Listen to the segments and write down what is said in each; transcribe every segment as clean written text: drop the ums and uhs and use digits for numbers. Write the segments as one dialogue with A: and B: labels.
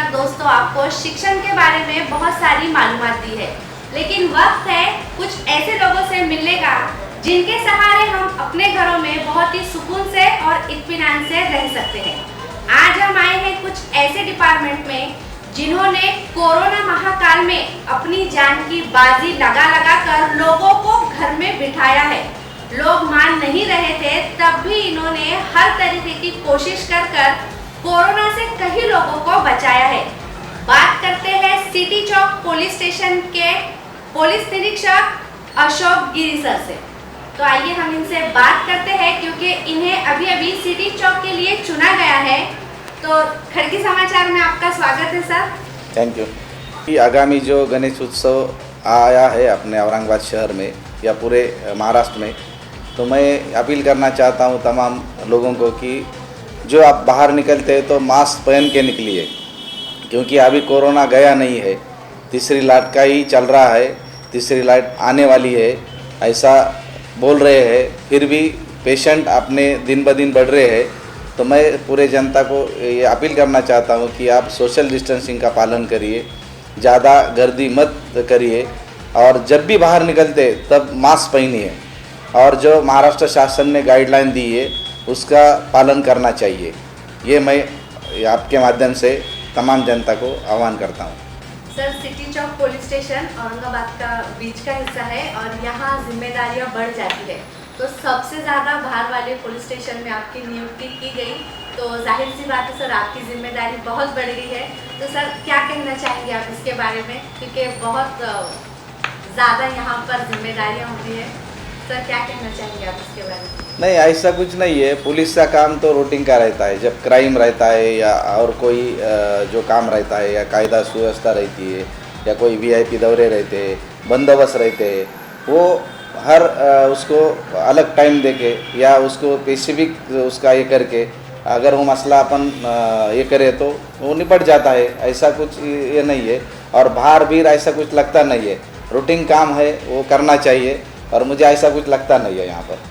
A: सरकार दोस्तों आपको शिक्षण के बारे में बहुत सारी मालूमात दी है, लेकिन वक्त है कुछ ऐसे लोगों से मिलने का जिनके सहारे हम अपने घरों में बहुत ही सुकून से और इत्मीनान से रह सकते हैं। आज हम आए हैं कुछ ऐसे डिपार्टमेंट में जिन्होंने कोरोना महाकाल में अपनी जान की बाजी लगा कर लोगों को घर में बिठाया है। लोग मान नहीं रहे थे, तब भी इन्होंने हर तरीके की कोशिश कर कोरोना से कई लोगों को बचाया है। बात करते हैं सिटी चौक पुलिस स्टेशन के पुलिस निरीक्षक अशोक गिरी सर से। तो आइए हम इनसे बात करते हैं, क्योंकि इन्हें अभी सिटी चौक के लिए चुना गया है। तो खड़की समाचार में आपका स्वागत है सर।
B: Thank you. आगामी जो गणेश उत्सव आया है अपने औरंगाबाद शहर में या पूरे महाराष्ट्र में, तो मैं अपील करना चाहता हूँ तमाम लोगों को कि जो आप बाहर निकलते हैं तो मास्क पहन के निकलिए, क्योंकि अभी कोरोना गया नहीं है, तीसरी लहर का ही चल रहा है, तीसरी लहर आने वाली है ऐसा बोल रहे हैं। फिर भी पेशेंट अपने दिन ब दिन बढ़ रहे हैं। तो मैं पूरे जनता को ये अपील करना चाहता हूँ कि आप सोशल डिस्टेंसिंग का पालन करिए, ज़्यादा गर्दी मत करिए, और जब भी बाहर निकलते तब मास्क पहनिए, और जो महाराष्ट्र शासन ने गाइडलाइन दी है उसका पालन करना चाहिए। ये मैं आपके माध्यम से तमाम जनता को आह्वान करता हूँ।
A: सर, सिटी चौक पुलिस स्टेशन औरंगाबाद का बीच का हिस्सा है और यहाँ जिम्मेदारियाँ बढ़ जाती है, तो सबसे ज़्यादा बाहर वाले पुलिस स्टेशन में आपकी नियुक्ति की गई, तो जाहिर सी बात है सर आपकी जिम्मेदारी बहुत बढ़ गई है। तो सर क्या कहना चाहेंगे आप इसके बारे में, क्योंकि बहुत ज़्यादा यहाँ पर जिम्मेदारियाँ होती है। सर क्या कहना चाहेंगे आप इसके बारे में?
B: नहीं, ऐसा कुछ नहीं है। पुलिस का काम तो रूटीन का रहता है। जब क्राइम रहता है या और कोई जो काम रहता है या कायदा सुव्यवस्था रहती है या कोई वीआईपी दौरे रहते हैं, बंदोबस्त रहते हैं, वो हर उसको अलग टाइम देके या उसको स्पेसिफिक उसका ये करके अगर वो मसला अपन ये करें तो वो निपट जाता है। ऐसा कुछ ये नहीं है, और बाहर भी ऐसा कुछ लगता नहीं है। रूटीन काम है, वो करना चाहिए, और मुझे ऐसा कुछ लगता नहीं है यहाँ पर।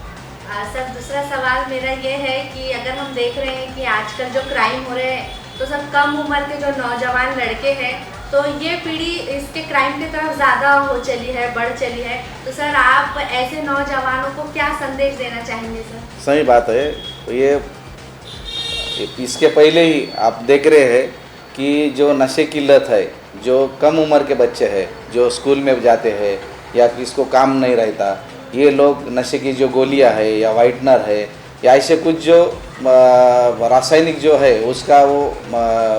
A: सर दूसरा सवाल मेरा ये है कि अगर हम देख रहे हैं कि आजकल जो क्राइम हो रहे हैं, तो सर कम उम्र के जो नौजवान लड़के हैं, तो ये पीढ़ी इसके क्राइम की तरफ ज़्यादा हो चली है, बढ़ चली है। तो सर आप ऐसे नौजवानों को क्या संदेश देना चाहेंगे सर?
B: सही बात है। तो ये इसके पहले ही आप देख रहे हैं कि जो नशे की लत है, जो कम उम्र के बच्चे हैं जो स्कूल में जाते हैं या किसको काम नहीं रहता, ये लोग नशे की जो गोलियां है या वाइटनर है या ऐसे कुछ जो रासायनिक जो है उसका वो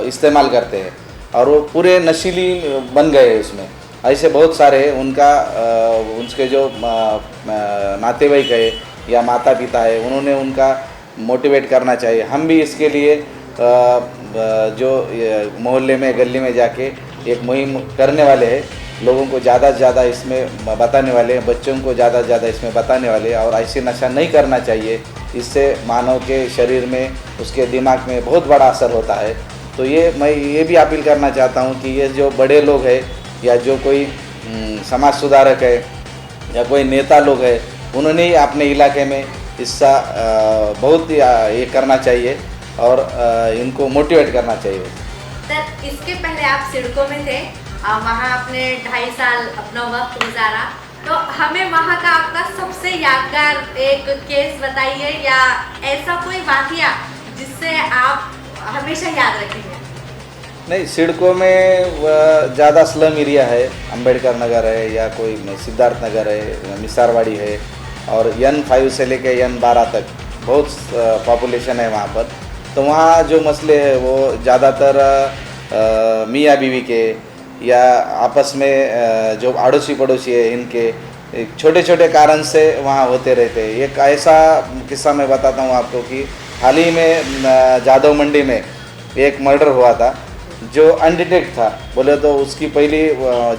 B: इस्तेमाल करते हैं, और वो पूरे नशीली बन गए हैं। इसमें ऐसे बहुत सारे हैं। उनके जो नातेवाईक है या माता पिता है, उन्होंने उनका मोटिवेट करना चाहिए। हम भी इसके लिए जो मोहल्ले में गली में जाके एक मुहिम करने वाले हैं, लोगों को ज़्यादा से ज़्यादा इसमें बताने वाले हैं, बच्चों को ज़्यादा से ज़्यादा इसमें बताने वाले हैं, और ऐसे नशा नहीं करना चाहिए। इससे मानव के शरीर में, उसके दिमाग में बहुत बड़ा असर होता है। तो मैं ये भी अपील करना चाहता हूँ कि ये जो बड़े लोग हैं या जो कोई समाज सुधारक है या कोई नेता लोग है, उन्होंने ही अपने इलाके में इसका बहुत ये करना चाहिए और इनको मोटिवेट करना चाहिए।
A: सर इसके पहले आप सिडको में थे, वहाँ आपने 2.5 साल अपना वक्त गुजारा, तो हमें वहाँ का आपका सबसे यादगार एक केस बताइए, या ऐसा कोई वाकया जिससे आप हमेशा याद रखेंगे।
B: नहीं, सिडको में ज़्यादा स्लम एरिया है, अंबेडकर नगर है या कोई सिद्धार्थ नगर है, मिसारवाड़ी है, और N5 से लेकर N12 तक बहुत पॉपुलेशन है वहाँ पर। तो वहाँ जो मसले हैं वो ज़्यादातर मियाँ बीवी के या आपस में जो अड़ोसी पड़ोसी है इनके छोटे छोटे कारण से वहाँ होते रहते हैं। एक ऐसा किस्सा मैं बताता हूँ आपको कि हाल ही में जादव मंडी में एक मर्डर हुआ था जो अनडिटेक्ट था। बोले तो उसकी पहली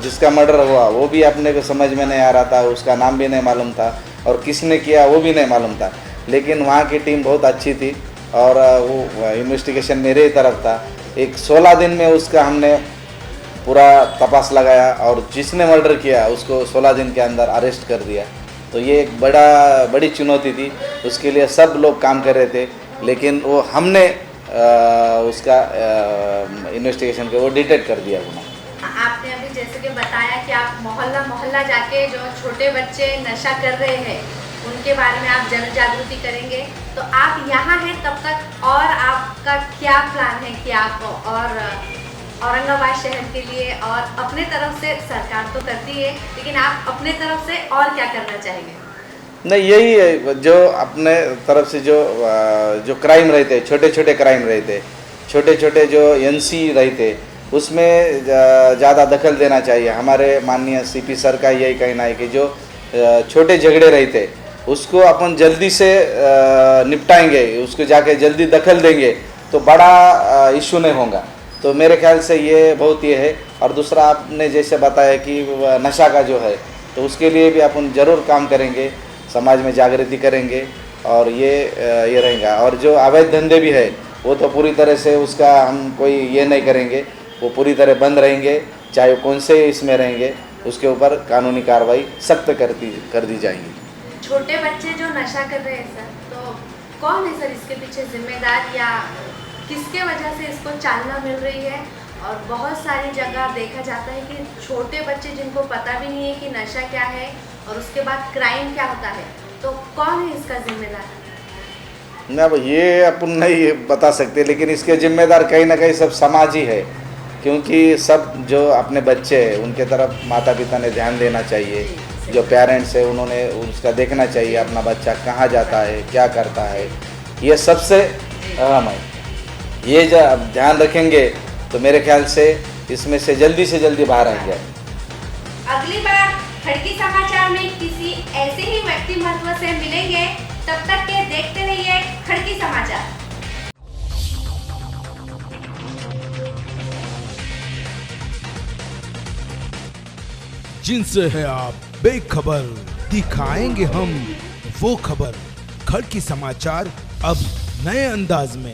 B: जिसका मर्डर हुआ वो भी अपने को समझ में नहीं आ रहा था, उसका नाम भी नहीं मालूम था और किसने किया वो भी नहीं मालूम था। लेकिन वहाँ की टीम बहुत अच्छी थी और वो इन्वेस्टिगेशन मेरे ही तरफ था। एक 16 दिन में उसका हमने पूरा तपास लगाया और जिसने मर्डर किया उसको 16 दिन के अंदर अरेस्ट कर दिया। तो ये एक बड़ी चुनौती थी, उसके लिए सब लोग काम कर रहे थे, लेकिन वो हमने उसका इन्वेस्टिगेशन के वो डिटेक्ट कर दिया उन्होंने।
A: आपने अभी जैसे कि बताया कि आप मोहल्ला मोहल्ला जाके जो छोटे बच्चे नशा कर रहे हैं उनके बारे में आप जन जागृति करेंगे, तो आप यहाँ हैं तब तक और आपका क्या प्लान है कि आप और औरंगाबाद शहर के लिए और अपने तरफ से, सरकार तो करती है लेकिन आप अपने तरफ से और क्या करना चाहेंगे?
B: नहीं, यही है जो अपने तरफ से जो क्राइम रहते, छोटे छोटे क्राइम रहते, छोटे छोटे जो एनसी रहते, उसमें ज़्यादा दखल देना चाहिए। हमारे माननीय सीपी सर का यही कहना है कि जो छोटे झगड़े रहते उसको अपन जल्दी से निपटाएंगे, उसको जाके जल्दी दखल देंगे तो बड़ा इशू नहीं होगा। तो मेरे ख्याल से ये बहुत ये है। और दूसरा आपने जैसे बताया कि नशा का जो है तो उसके लिए भी अपन ज़रूर काम करेंगे, समाज में जागृति करेंगे और ये रहेगा। और जो अवैध धंधे भी है वो तो पूरी तरह से उसका हम कोई ये नहीं करेंगे, वो पूरी तरह बंद रहेंगे, चाहे वो कौन से इसमें रहेंगे, उसके ऊपर कानूनी कार्रवाई सख्त कर दी जाएगी।
A: छोटे बच्चे जो नशा कर रहे हैं सर, तो कौन है सर इसके पीछे जिम्मेदार, या किसके वजह से इसको चालना मिल रही है? और बहुत सारी जगह देखा जाता है कि छोटे बच्चे जिनको पता भी नहीं है कि नशा क्या है और उसके बाद क्राइम क्या होता है, तो कौन है इसका जिम्मेदार?
B: ना, अब ये अपन नहीं बता सकते, लेकिन इसके जिम्मेदार कहीं ना कहीं सब समाज ही है, क्योंकि सब जो अपने बच्चे हैं उनके तरफ माता पिता ने ध्यान देना चाहिए। जो पेरेंट्स है उन्होंने उसका देखना चाहिए अपना बच्चा कहाँ जाता है, क्या करता है, ये सबसे अहम है। ये जब ध्यान रखेंगे तो मेरे ख्याल से इसमें से जल्दी बाहर आएंगे।
A: अगली बार खड़की समाचार में किसी ऐसे ही व्यक्तिमत्व से मिलेंगे, तब तक के देखते रहिए खड़की समाचार।
C: जिनसे है आप बेखबर, दिखाएंगे हम वो खबर। खड़की समाचार अब नए अंदाज में।